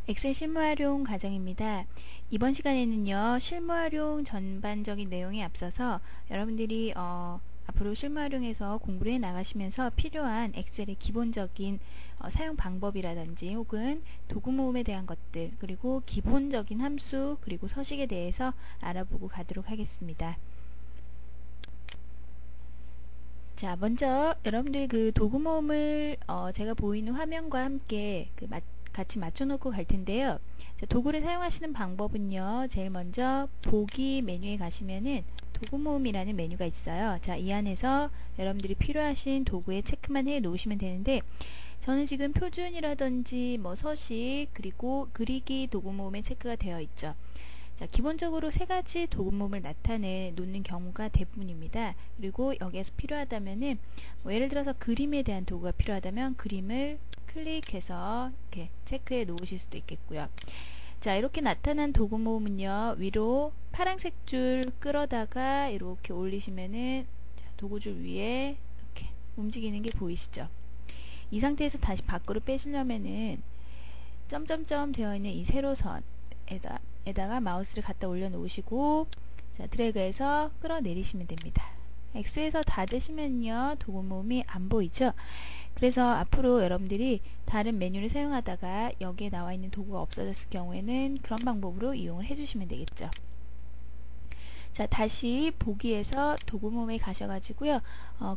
엑셀 실무 활용 과정입니다. 이번 시간에는요, 실무 활용 전반적인 내용에 앞서서 여러분들이 앞으로 실무 활용에서 공부를 해 나가시면서 필요한 엑셀의 기본적인 사용 방법이라든지 혹은 도구 모음에 대한 것들, 그리고 기본적인 함수, 그리고 서식에 대해서 알아보고 가도록 하겠습니다. 자, 먼저 여러분들 그 도구 모음을 제가 보이는 화면과 함께 같이 맞춰 놓고 갈 텐데요. 자, 도구를 사용하시는 방법은요, 제일 먼저 보기 메뉴에 가시면은 도구 모음이라는 메뉴가 있어요. 자, 이 안에서 여러분들이 필요하신 도구에 체크만 해 놓으시면 되는데, 저는 지금 표준이라든지 뭐 서식, 그리고 그리기 도구 모음에 체크가 되어 있죠. 자, 기본적으로 세 가지 도구 모음을 나타내 놓는 경우가 대부분입니다. 그리고 여기에서 필요하다면은 예를 들어서 그림에 대한 도구가 필요하다면 그림을 클릭해서 이렇게 체크해 놓으실 수도 있겠고요. 자, 이렇게 나타난 도구 모음은요, 위로 파란색 줄 끌어다가 이렇게 올리시면은 자, 도구줄 위에 이렇게 움직이는 게 보이시죠? 이 상태에서 다시 밖으로 빼시려면은 점점점 되어 있는 이 세로선에다가 마우스를 갖다 올려 놓으시고, 자, 드래그해서 끌어내리시면 됩니다. X에서 닫으시면요, 도구 모음이 안 보이죠? 그래서 앞으로 여러분들이 다른 메뉴를 사용하다가 여기에 나와 있는 도구가 없어졌을 경우에는 그런 방법으로 이용을 해주시면 되겠죠. 자, 다시 보기에서 도구 모음에 가셔가지고요.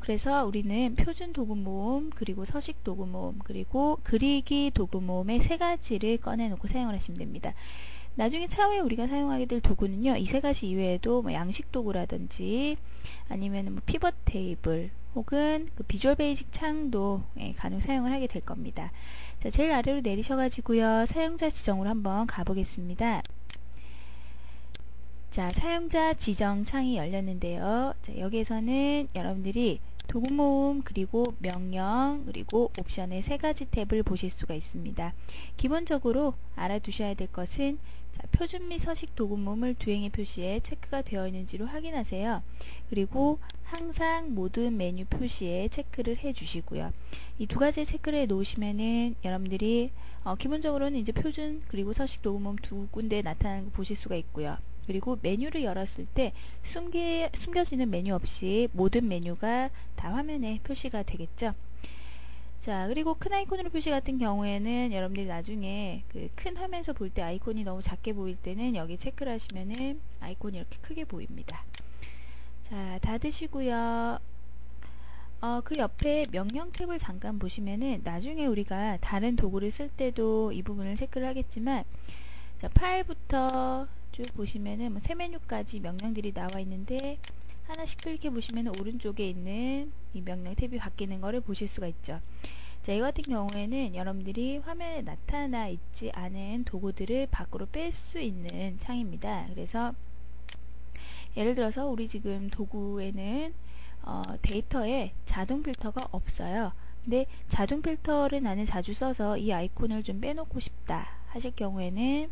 그래서 우리는 표준 도구 모음, 그리고 서식 도구 모음, 그리고 그리기 도구 모음의 세 가지를 꺼내놓고 사용을 하시면 됩니다. 나중에 차후에 우리가 사용하게 될 도구는요, 이 세 가지 이외에도 뭐 양식 도구라든지 아니면 뭐 피벗 테이블 혹은 그 비주얼 베이직 창도 간혹 사용을 하게 될 겁니다. 자, 제일 아래로 내리셔가지고요, 사용자 지정으로 한번 가보겠습니다. 자, 사용자 지정 창이 열렸는데요. 자, 여기에서는 여러분들이 도구 모음, 그리고 명령, 그리고 옵션의 세 가지 탭을 보실 수가 있습니다. 기본적으로 알아두셔야 될 것은, 자, 표준 및 서식 도구 모음을 두행의 표시에 체크가 되어 있는지를 확인하세요. 그리고 항상 모든 메뉴 표시에 체크를 해 주시고요. 이 두 가지 체크를 해 놓으시면은 여러분들이 기본적으로는 이제 표준 그리고 서식 도구 모음 두 군데 나타나는 거 보실 수가 있고요. 그리고 메뉴를 열었을 때 숨겨지는 메뉴 없이 모든 메뉴가 다 화면에 표시가 되겠죠. 자, 그리고 큰 아이콘으로 표시 같은 경우에는 여러분들이 나중에 그 큰 화면에서 볼 때 아이콘이 너무 작게 보일 때는 여기 체크를 하시면은 아이콘이 이렇게 크게 보입니다. 자, 닫으시고요. 그 옆에 명령 탭을 잠깐 보시면은 나중에 우리가 다른 도구를 쓸 때도 이 부분을 체크를 하겠지만, 자, 파일부터 쭉 보시면은 뭐 새 메뉴까지 명령들이 나와 있는데, 하나씩 클릭해 보시면은 오른쪽에 있는 이 명령 탭이 바뀌는 거를 보실 수가 있죠. 자, 이 같은 경우에는 여러분들이 화면에 나타나 있지 않은 도구들을 밖으로 뺄 수 있는 창입니다. 그래서 예를 들어서 우리 지금 도구에는 데이터에 자동 필터가 없어요. 근데 자동 필터를 나는 자주 써서 이 아이콘을 좀 빼놓고 싶다 하실 경우에는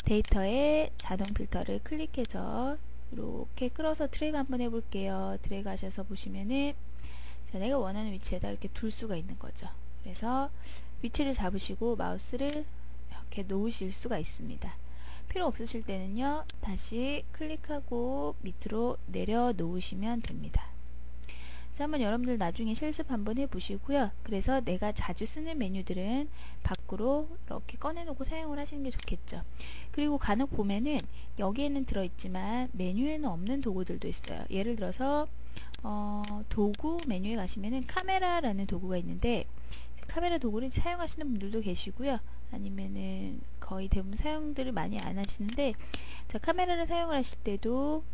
데이터에 자동 필터를 클릭해서 이렇게 끌어서 드래그 한번 해볼게요. 드래그 하셔서 보시면은, 자, 내가 원하는 위치에다 이렇게 둘 수가 있는 거죠. 그래서 위치를 잡으시고 마우스를 이렇게 놓으실 수가 있습니다. 필요 없으실 때는요, 다시 클릭하고 밑으로 내려 놓으시면 됩니다. 자, 한번 여러분들 나중에 실습 한번 해보시고요. 그래서 내가 자주 쓰는 메뉴들은 밖으로 이렇게 꺼내놓고 사용을 하시는 게 좋겠죠. 그리고 간혹 보면은 여기에는 들어있지만 메뉴에는 없는 도구들도 있어요. 예를 들어서 도구 메뉴에 가시면은 카메라라는 도구가 있는데, 카메라 도구를 사용하시는 분들도 계시고요. 아니면은 거의 대부분 사용들을 많이 안 하시는데, 자, 카메라를 사용을 하실 때도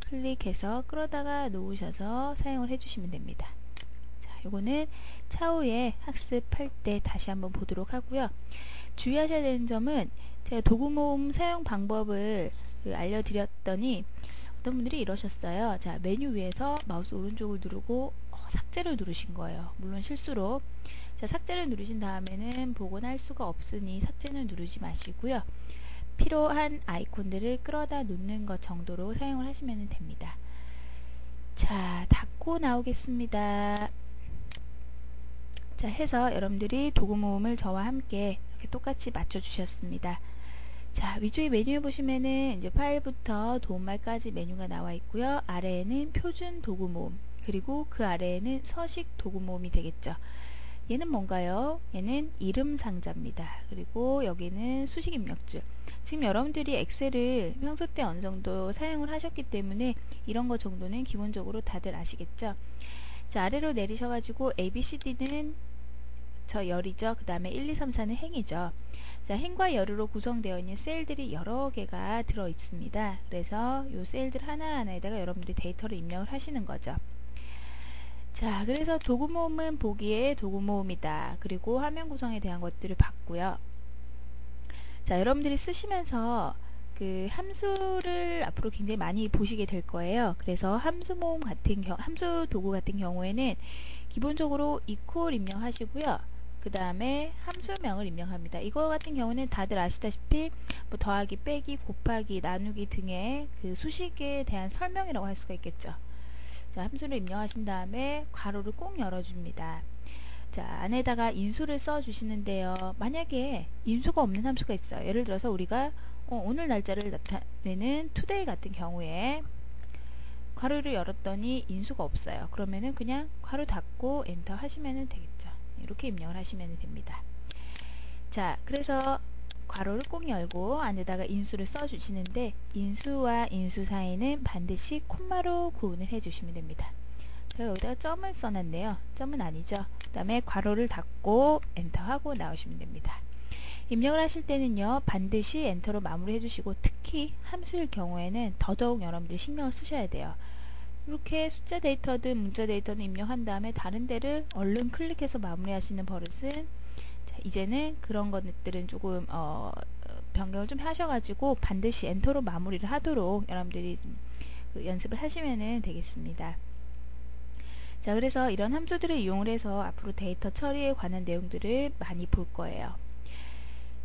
클릭해서 끌어다가 놓으셔서 사용을 해주시면 됩니다. 자, 요거는 차후에 학습할 때 다시 한번 보도록 하고요. 주의하셔야 되는 점은, 제가 도구 모음 사용 방법을 알려드렸더니 어떤 분들이 이러셨어요. 자, 메뉴 위에서 마우스 오른쪽을 누르고 삭제를 누르신 거예요. 물론 실수로. 자, 삭제를 누르신 다음에는 복원할 수가 없으니 삭제는 누르지 마시고요. 필요한 아이콘들을 끌어다 놓는 것 정도로 사용을 하시면 됩니다. 자, 닫고 나오겠습니다. 자, 해서 여러분들이 도구 모음을 저와 함께 이렇게 이렇게 똑같이 맞춰 주셨습니다. 자, 위쪽에 메뉴에 보시면은 이제 파일부터 도움말까지 메뉴가 나와 있고요. 아래에는 표준 도구 모음, 그리고 그 아래에는 서식 도구 모음이 되겠죠. 얘는 뭔가요? 얘는 이름 상자입니다. 그리고 여기는 수식 입력줄. 지금 여러분들이 엑셀을 평소 때 어느 정도 사용을 하셨기 때문에 이런 거 정도는 기본적으로 다들 아시겠죠? 자, 아래로 내리셔가지고 ABCD는 저 열이죠. 그 다음에 1, 2, 3, 4는 행이죠. 자, 행과 열으로 구성되어 있는 셀들이 여러 개가 들어 있습니다. 그래서 이 셀들 하나하나에다가 여러분들이 데이터를 입력을 하시는 거죠. 자, 그래서 도구 모음은 보기에 도구 모음이다. 그리고 화면 구성에 대한 것들을 봤고요. 자, 여러분들이 쓰시면서 그 함수를 앞으로 굉장히 많이 보시게 될 거예요. 그래서 함수 모음 같은 함수 도구 같은 경우에는 기본적으로 이퀄 입력하시고요. 그 다음에 함수명을 입력합니다. 이거 같은 경우는 다들 아시다시피 뭐 더하기, 빼기, 곱하기, 나누기 등의 그 수식에 대한 설명이라고 할 수가 있겠죠. 자, 함수를 입력하신 다음에 괄호를 꼭 열어줍니다. 자, 안에다가 인수를 써 주시는데요. 만약에 인수가 없는 함수가 있어요. 예를 들어서 우리가 오늘 날짜를 나타내는 today 같은 경우에 괄호를 열었더니 인수가 없어요. 그러면은 그냥 괄호 닫고 엔터 하시면 되겠죠. 이렇게 입력을 하시면 됩니다. 자, 그래서 괄호를 꼭 열고 안에다가 인수를 써 주시는데 인수와 인수 사이는 반드시 콤마로 구분을 해 주시면 됩니다. 제가 여기다가 점을 써놨네요. 점은 아니죠. 그 다음에 괄호를 닫고 엔터하고 나오시면 됩니다. 입력을 하실 때는요, 반드시 엔터로 마무리 해주시고, 특히 함수일 경우에는 더더욱 여러분들이 신경을 쓰셔야 돼요. 이렇게 숫자 데이터든 문자 데이터든 입력한 다음에 다른 데를 얼른 클릭해서 마무리 하시는 버릇은, 자, 이제는 그런 것들은 조금 변경을 좀 하셔가지고 반드시 엔터로 마무리를 하도록 여러분들이 좀 연습을 하시면 되겠습니다. 자, 그래서 이런 함수들을 이용을 해서 앞으로 데이터 처리에 관한 내용들을 많이 볼 거예요.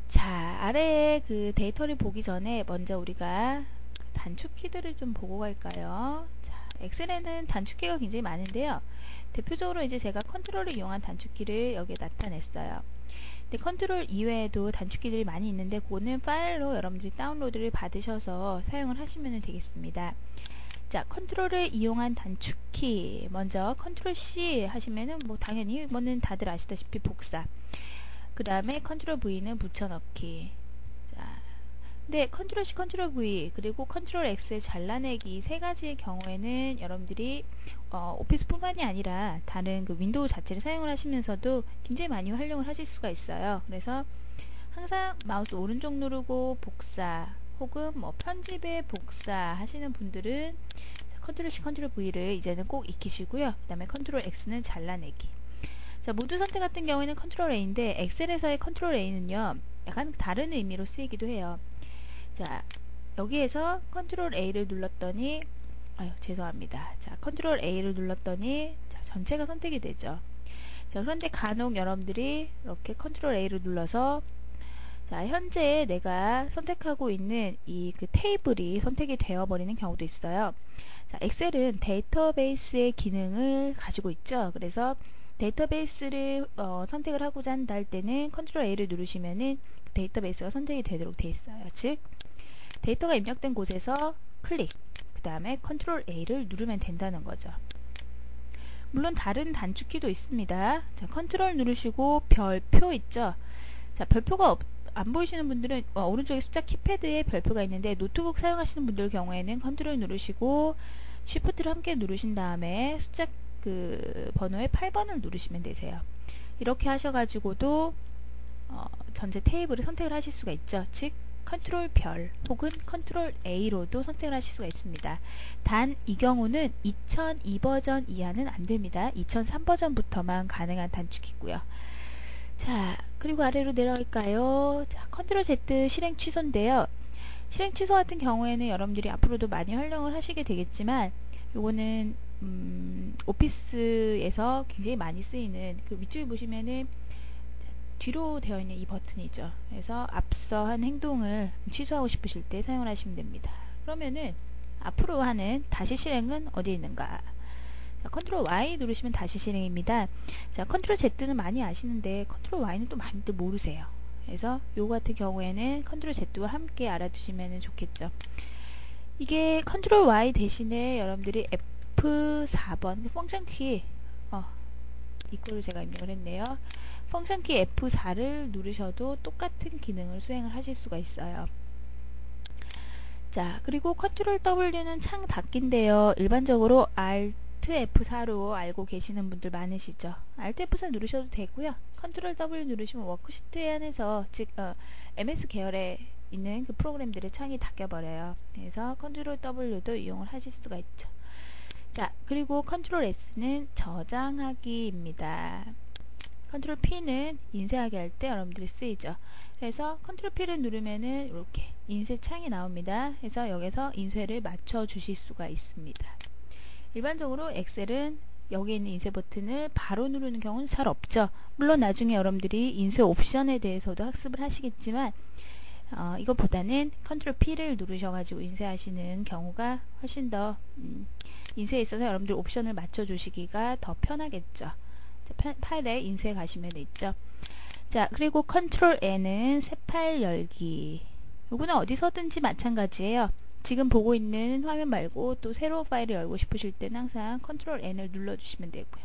자, 아래에 그 데이터를 보기 전에 먼저 우리가 단축키들을 좀 보고 갈까요? 자, 엑셀에는 단축키가 굉장히 많은데요. 대표적으로 이제 제가 컨트롤을 이용한 단축키를 여기에 나타냈어요. 근데 컨트롤 이외에도 단축키들이 많이 있는데 그거는 파일로 여러분들이 다운로드를 받으셔서 사용을 하시면 되겠습니다. 자, 컨트롤을 이용한 단축키, 먼저 컨트롤 C 하시면은 뭐 당연히 이거는 다들 아시다시피 복사. 그 다음에 컨트롤 V는 붙여넣기. 자, 근데 컨트롤 C, 컨트롤 V 그리고 컨트롤 X의 잘라내기 세 가지의 경우에는 여러분들이 오피스뿐만이 아니라 다른 그 윈도우 자체를 사용을 하시면서도 굉장히 많이 활용을 하실 수가 있어요. 그래서 항상 마우스 오른쪽 누르고 복사 혹은 뭐 편집에 복사 하시는 분들은 컨트롤 C, 컨트롤 V를 이제는 꼭 익히시고요. 그 다음에 컨트롤 X는 잘라내기. 자, 모드 선택 같은 경우에는 컨트롤 A인데 엑셀에서의 컨트롤 A는요, 약간 다른 의미로 쓰이기도 해요. 자, 여기에서 컨트롤 A를 눌렀더니, 죄송합니다. 자, 컨트롤 A를 눌렀더니, 자, 전체가 선택이 되죠. 자, 그런데 간혹 여러분들이 이렇게 컨트롤 A를 눌러서, 자, 현재 내가 선택하고 있는 이 그 테이블이 선택이 되어버리는 경우도 있어요. 자, 엑셀은 데이터베이스의 기능을 가지고 있죠. 그래서 데이터베이스를 선택을 하고자 한다 할 때는 컨트롤 A를 누르시면은 데이터베이스가 선택이 되도록 되어 있어요. 즉, 데이터가 입력된 곳에서 클릭, 그 다음에 컨트롤 A를 누르면 된다는 거죠. 물론 다른 단축키도 있습니다. 자, 컨트롤 누르시고 별표 있죠. 자, 별표가 안 보이시는 분들은 오른쪽에 숫자 키패드에 별표가 있는데 노트북 사용하시는 분들 경우에는 컨트롤 누르시고 쉬프트를 함께 누르신 다음에 숫자 그 번호의 8번을 누르시면 되세요. 이렇게 하셔가지고도 전체 테이블을 선택을 하실 수가 있죠. 즉 컨트롤 별 혹은 컨트롤 A로도 선택을 하실 수가 있습니다. 단 이 경우는 2002 버전 이하는 안됩니다. 2003 버전부터만 가능한 단축이고요. 자, 그리고 아래로 내려갈까요? 자, 컨트롤 Z 실행 취소인데요. 실행 취소 같은 경우에는 여러분들이 앞으로도 많이 활용을 하시게 되겠지만 요거는 오피스에서 굉장히 많이 쓰이는 그 위쪽에 보시면은 뒤로 되어 있는 이 버튼이죠. 그래서 앞서 한 행동을 취소하고 싶으실 때 사용을 하시면 됩니다. 그러면은 앞으로 하는 다시 실행은 어디에 있는가? 자, 컨트롤 Y 누르시면 다시 실행입니다. 자, 컨트롤 Z는 많이 아시는데 컨트롤 Y는 또 많이들 모르세요. 그래서 요거 같은 경우에는 컨트롤 Z와 함께 알아두시면 좋겠죠. 이게 컨트롤 Y 대신에 여러분들이 F4번 펑션 키 이거를 제가 입력을 했네요. 펑션 키 F4를 누르셔도 똑같은 기능을 수행을 하실 수가 있어요. 자, 그리고 컨트롤 W는 창 닫기인데요. 일반적으로 Alt F4로 알고 계시는 분들 많으시죠. Alt F4 누르셔도 되고요. 컨트롤 W 누르시면 워크시트에 한해서 즉 MS 계열에 있는 그 프로그램들의 창이 닫혀버려요. 그래서 컨트롤 W도 이용을 하실 수가 있죠. 자, 그리고 컨트롤 S는 저장하기입니다. 컨트롤 P는 인쇄하기 할 때 여러분들이 쓰이죠. 그래서 컨트롤 P를 누르면은 이렇게 인쇄 창이 나옵니다. 그래서 여기서 인쇄를 맞춰 주실 수가 있습니다. 일반적으로 엑셀은 여기 있는 인쇄 버튼을 바로 누르는 경우는 잘 없죠. 물론 나중에 여러분들이 인쇄 옵션에 대해서도 학습을 하시겠지만 이것보다는 컨트롤 P를 누르셔가지고 인쇄하시는 경우가 훨씬 더 인쇄에 있어서 여러분들 옵션을 맞춰 주시기가 더 편하겠죠. 자, 파일에 인쇄 가시면 있죠. 자, 그리고 컨트롤 N은 새 파일 열기. 요거는 어디서든지 마찬가지예요. 지금 보고 있는 화면 말고 또 새로운 파일을 열고 싶으실 때는 항상 컨트롤 N을 눌러주시면 되고요.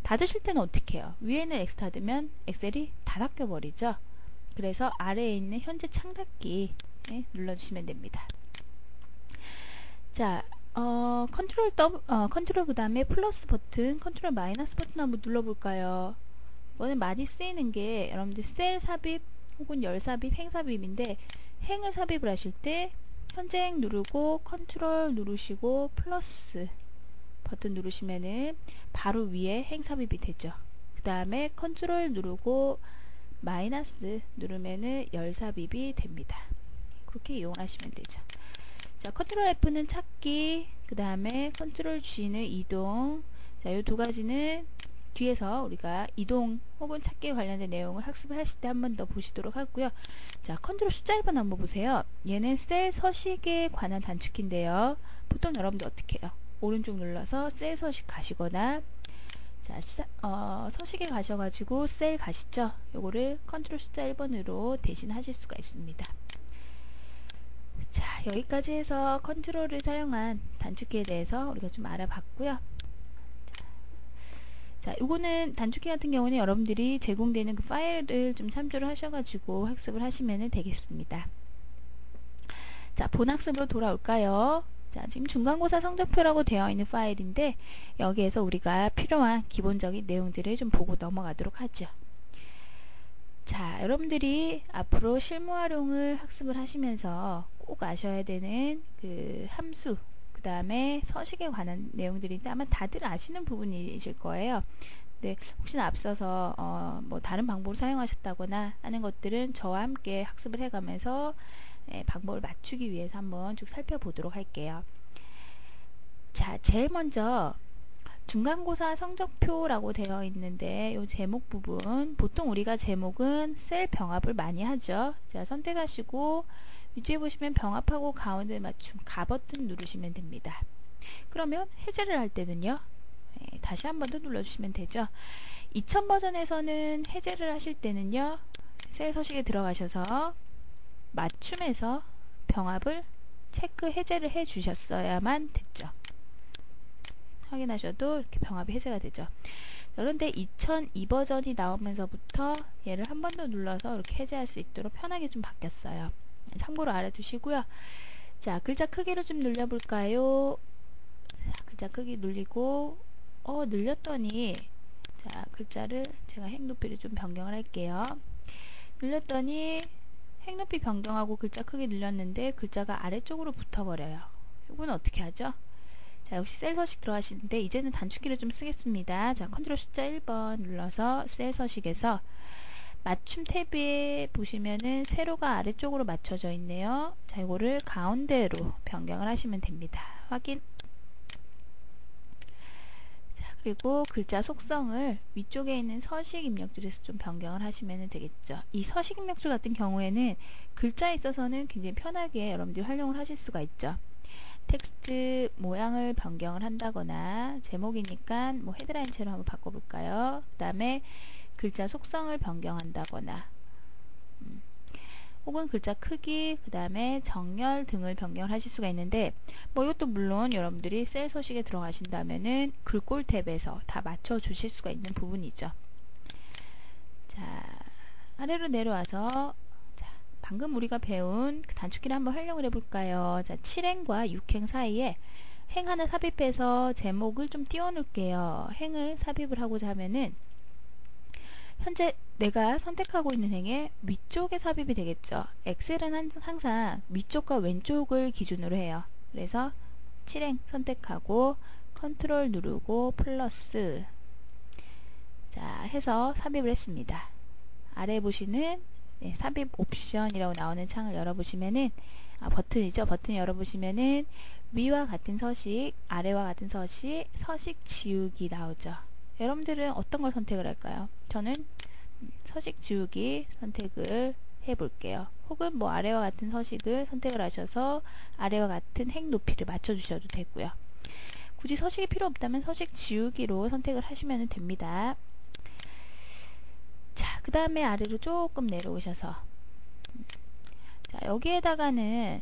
닫으실 때는 어떻게 해요? 위에는 X 닫으면 엑셀이 다 닫혀 버리죠. 그래서 아래에 있는 현재 창 닫기 눌러주시면 됩니다. 자, 컨트롤 그 다음에 플러스 버튼, 컨트롤 마이너스 버튼 한번 눌러볼까요? 이거는 많이 쓰이는 게 여러분들 셀 삽입 혹은 열 삽입, 행 삽입인데 행을 삽입을 하실 때 현재 행 누르고 컨트롤 누르시고 플러스 버튼 누르시면은 바로 위에 행 삽입이 되죠. 그 다음에 컨트롤 누르고 마이너스 누르면은 열 삽입이 됩니다. 그렇게 이용하시면 되죠. 자, 컨트롤 F는 찾기, 그 다음에 컨트롤 G는 이동. 자, 이 두 가지는 뒤에서 우리가 이동 혹은 찾기에 관련된 내용을 학습을 하실 때 한 번 더 보시도록 하고요. 자, 컨트롤 숫자 1번 한번 보세요. 얘는 셀 서식에 관한 단축키인데요. 보통 여러분들 어떻게 해요? 오른쪽 눌러서 셀 서식 가시거나, 자, 서식에 가셔가지고 셀 가시죠. 요거를 컨트롤 숫자 1번으로 대신 하실 수가 있습니다. 자, 여기까지 해서 컨트롤을 사용한 단축키에 대해서 우리가 좀 알아봤고요. 자, 요거는 단축키 같은 경우는 여러분들이 제공되는 그 파일을 좀 참조를 하셔가지고 학습을 하시면 되겠습니다. 자, 본학습으로 돌아올까요? 자, 지금 중간고사 성적표라고 되어 있는 파일인데 여기에서 우리가 필요한 기본적인 내용들을 좀 보고 넘어가도록 하죠. 자, 여러분들이 앞으로 실무 활용을 학습을 하시면서 꼭 아셔야 되는 그 함수, 그 다음에 서식에 관한 내용들인데 아마 다들 아시는 부분이실 거예요. 네, 혹시나 앞서서 뭐 다른 방법을 사용하셨다거나 하는 것들은 저와 함께 학습을 해가면서 방법을 맞추기 위해서 한번 쭉 살펴보도록 할게요. 자, 제일 먼저 중간고사 성적표라고 되어 있는데 이 제목 부분, 보통 우리가 제목은 셀 병합을 많이 하죠. 자, 선택하시고 위쪽에 보시면 병합하고 가운데 맞춤 가 버튼 누르시면 됩니다. 그러면 해제를 할 때는요, 다시 한 번 더 눌러주시면 되죠. 2000 버전에서는 해제를 하실 때는요, 셀 서식에 들어가셔서 맞춤에서 병합을 체크 해제를 해 주셨어야만 됐죠. 확인하셔도 이렇게 병합이 해제가 되죠. 그런데 2002 버전이 나오면서부터 얘를 한 번 더 눌러서 이렇게 해제할 수 있도록 편하게 좀 바뀌었어요. 참고로 알아두시고요. 자, 글자 크기를 좀 늘려볼까요? 자, 글자 크기 눌리고 늘렸더니, 자, 글자를 제가 행 높이를 좀 변경을 할게요. 늘렸더니 행 높이 변경하고 글자 크기 늘렸는데 글자가 아래쪽으로 붙어버려요. 이건 어떻게 하죠? 자, 역시 셀 서식 들어가시는데 이제는 단축키를 좀 쓰겠습니다. 자, 컨트롤 숫자 1번 눌러서 셀 서식에서 맞춤 탭에 보시면은 세로가 아래쪽으로 맞춰져 있네요. 자, 이거를 가운데로 변경을 하시면 됩니다. 확인. 자, 그리고 글자 속성을 위쪽에 있는 서식 입력줄에서 좀 변경을 하시면 되겠죠. 이 서식 입력줄 같은 경우에는 글자에 있어서는 굉장히 편하게 여러분들이 활용을 하실 수가 있죠. 텍스트 모양을 변경을 한다거나, 제목이니까 뭐 헤드라인체로 한번 바꿔볼까요? 그 다음에 글자 속성을 변경한다거나, 혹은 글자 크기, 그 다음에 정렬 등을 변경을 하실 수가 있는데, 뭐 이것도 물론 여러분들이 셀 서식에 들어가신다면은 글꼴 탭에서 다 맞춰 주실 수가 있는 부분이죠. 자, 아래로 내려와서, 자, 방금 우리가 배운 그 단축키를 한번 활용을 해볼까요? 자, 7행과 6행 사이에 행 하나 삽입해서 제목을 좀 띄워 놓을게요. 행을 삽입을 하고자 하면은 현재 내가 선택하고 있는 행의 위쪽에 삽입이 되겠죠. 엑셀은 항상 위쪽과 왼쪽을 기준으로 해요. 그래서 7행 선택하고 컨트롤 누르고 플러스, 자 해서 삽입을 했습니다. 아래 보시는 삽입 옵션이라고 나오는 창을 열어보시면은, 버튼이죠. 버튼 열어보시면은 위와 같은 서식, 아래와 같은 서식, 서식 지우기 나오죠. 여러분들은 어떤 걸 선택을 할까요? 저는 서식 지우기 선택을 해 볼게요. 혹은 뭐 아래와 같은 서식을 선택을 하셔서 아래와 같은 행 높이를 맞춰 주셔도 되고요. 굳이 서식이 필요 없다면 서식 지우기로 선택을 하시면 됩니다. 자, 그 다음에 아래로 조금 내려오셔서, 자, 여기에다가는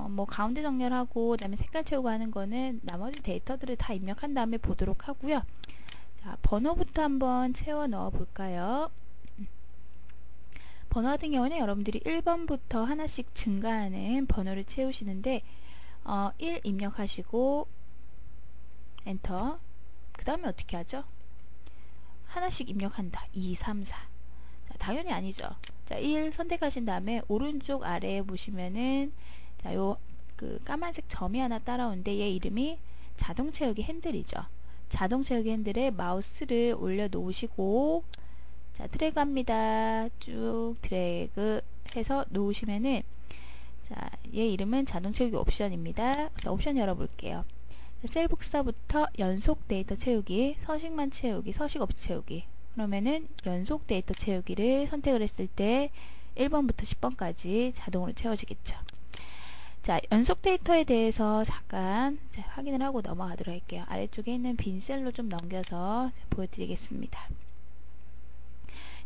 뭐 가운데 정렬하고 그 다음에 색깔 채우고 하는 거는 나머지 데이터들을 다 입력한 다음에 보도록 하고요. 자, 번호부터 한번 채워 넣어 볼까요? 번호 같은 경우는 여러분들이 1번부터 하나씩 증가하는 번호를 채우시는데, 1 입력하시고 엔터. 그 다음에 어떻게 하죠? 하나씩 입력한다. 2, 3, 4. 자, 당연히 아니죠. 자, 1 선택하신 다음에 오른쪽 아래에 보시면은, 자, 요 그 까만색 점이 하나 따라오는데 얘 이름이 자동 채우기 핸들이죠. 자동 채우기 핸들에 마우스를 올려 놓으시고, 자, 드래그 합니다. 쭉 드래그 해서 놓으시면은, 자, 얘 이름은 자동 채우기 옵션입니다. 자, 옵션 열어볼게요. 셀 복사부터 연속 데이터 채우기, 서식만 채우기, 서식 없이 채우기. 그러면은 연속 데이터 채우기를 선택을 했을 때 1번부터 10번까지 자동으로 채워지겠죠. 자, 연속 데이터에 대해서 잠깐 확인을 하고 넘어가도록 할게요. 아래쪽에 있는 빈 셀로 좀 넘겨서 보여드리겠습니다.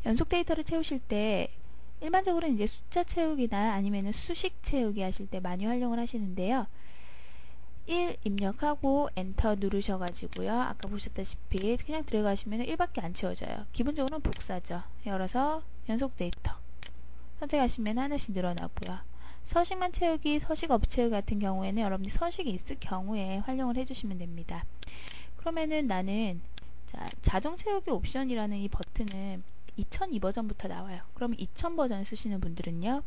연속 데이터를 채우실 때 일반적으로 이제 숫자 채우기나 아니면 수식 채우기 하실 때 많이 활용을 하시는데요. 1 입력하고 엔터 누르셔가지고요. 아까 보셨다시피 그냥 들어가시면 1밖에 안 채워져요. 기본적으로는 복사죠. 열어서 연속 데이터 선택하시면 하나씩 늘어나고요. 서식만 채우기, 서식 없이 채우기 같은 경우에는 여러분들이 서식이 있을 경우에 활용을 해주시면 됩니다. 그러면은 나는, 자, 자동 채우기 옵션이라는 이 버튼은 2002 버전부터 나와요. 그러면 2000 버전을 쓰시는 분들은요,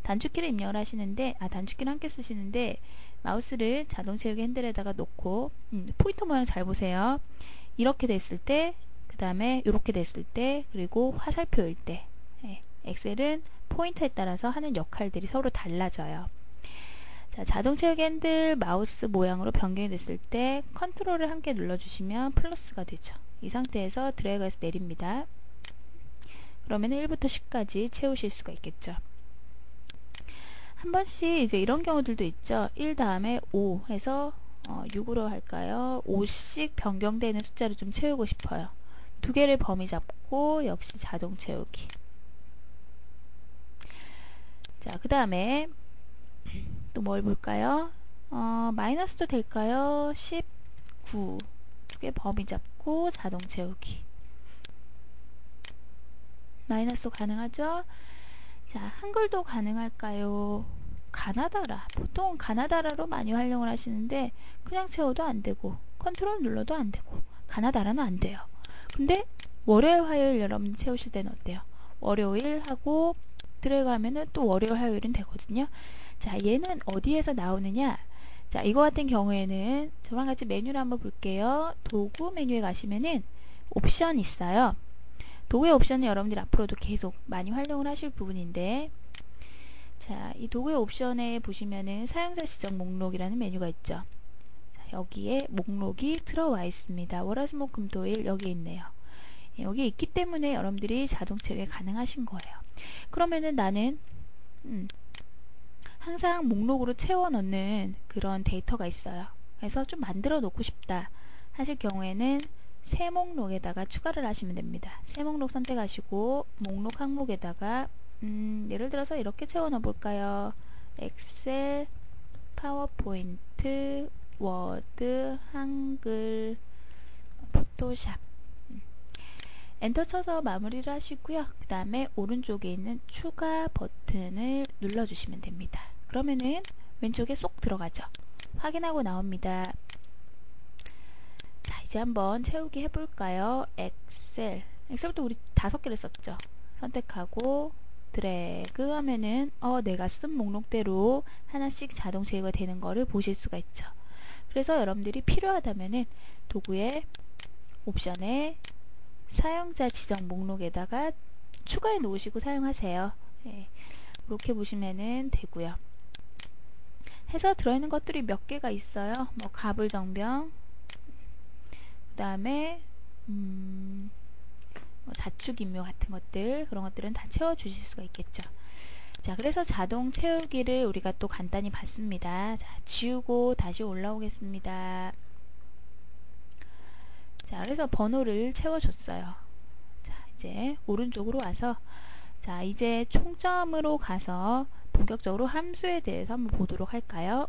단축키를 입력을 하시는데, 단축키를 함께 쓰시는데 마우스를 자동 채우기 핸들에다가 놓고, 포인터 모양 잘 보세요. 이렇게 됐을 때, 그 다음에 이렇게 됐을 때, 그리고 화살표일 때, 엑셀은 포인터에 따라서 하는 역할들이 서로 달라져요. 자, 자동 채우기 핸들 마우스 모양으로 변경이 됐을 때 컨트롤을 함께 눌러주시면 플러스가 되죠. 이 상태에서 드래그해서 내립니다. 그러면 1부터 10까지 채우실 수가 있겠죠. 한 번씩 이제 이런 경우들도 있죠. 1 다음에 5 해서 6으로 할까요? 5씩 변경되는 숫자를 좀 채우고 싶어요. 두 개를 범위 잡고 역시 자동 채우기. 자, 그 다음에 또 뭘 볼까요? 마이너스도 될까요? 19 두 개 범위 잡고 자동 채우기. 마이너스 가능하죠? 자, 한글도 가능할까요? 가나다라. 보통 가나다라로 많이 활용을 하시는데 그냥 채워도 안 되고 컨트롤 눌러도 안 되고 가나다라는 안 돼요. 근데 월요일 화요일 여러분 채우실 때는 어때요? 월요일 하고 드래그 하면은 또 월요일 화요일은 되거든요. 자, 얘는 어디에서 나오느냐? 자, 이거 같은 경우에는 저랑 같이 메뉴를 한번 볼게요. 도구 메뉴에 가시면은 옵션 있어요. 도구의 옵션은 여러분들이 앞으로도 계속 많이 활용을 하실 부분인데, 자, 이 도구의 옵션에 보시면은 사용자 지정 목록이라는 메뉴가 있죠. 자, 여기에 목록이 들어와 있습니다. 월화수목금토일 여기 있네요. 여기 있기 때문에 여러분들이 자동 채우기 가능하신 거예요. 그러면은 나는 항상 목록으로 채워 넣는 그런 데이터가 있어요. 그래서 좀 만들어 놓고 싶다 하실 경우에는 새 목록에다가 추가를 하시면 됩니다. 새 목록 선택하시고 목록 항목에다가 예를 들어서 이렇게 채워 넣어 볼까요? 엑셀, 파워포인트, 워드, 한글, 포토샵. 엔터 쳐서 마무리를 하시고요. 그 다음에 오른쪽에 있는 추가 버튼을 눌러주시면 됩니다. 그러면은 왼쪽에 쏙 들어가죠. 확인하고 나옵니다. 자, 이제 한번 채우기 해볼까요? 엑셀부터 우리 5개를 썼죠. 선택하고 드래그 하면은 내가 쓴 목록대로 하나씩 자동 제거가 되는 거를 보실 수가 있죠. 그래서 여러분들이 필요하다면은 도구의 옵션에 사용자 지정 목록에다가 추가해 놓으시고 사용하세요. 예, 이렇게 보시면은 되고요. 해서 들어있는 것들이 몇 개가 있어요. 뭐 가불정병, 그 다음에 뭐 자축인묘 같은 것들, 그런 것들은 다 채워주실 수가 있겠죠. 자, 그래서 자동 채우기를 우리가 또 간단히 봤습니다. 자, 지우고 다시 올라오겠습니다. 자, 그래서 번호를 채워줬어요. 자, 이제 오른쪽으로 와서, 자, 이제 총점으로 가서 본격적으로 함수에 대해서 한번 보도록 할까요?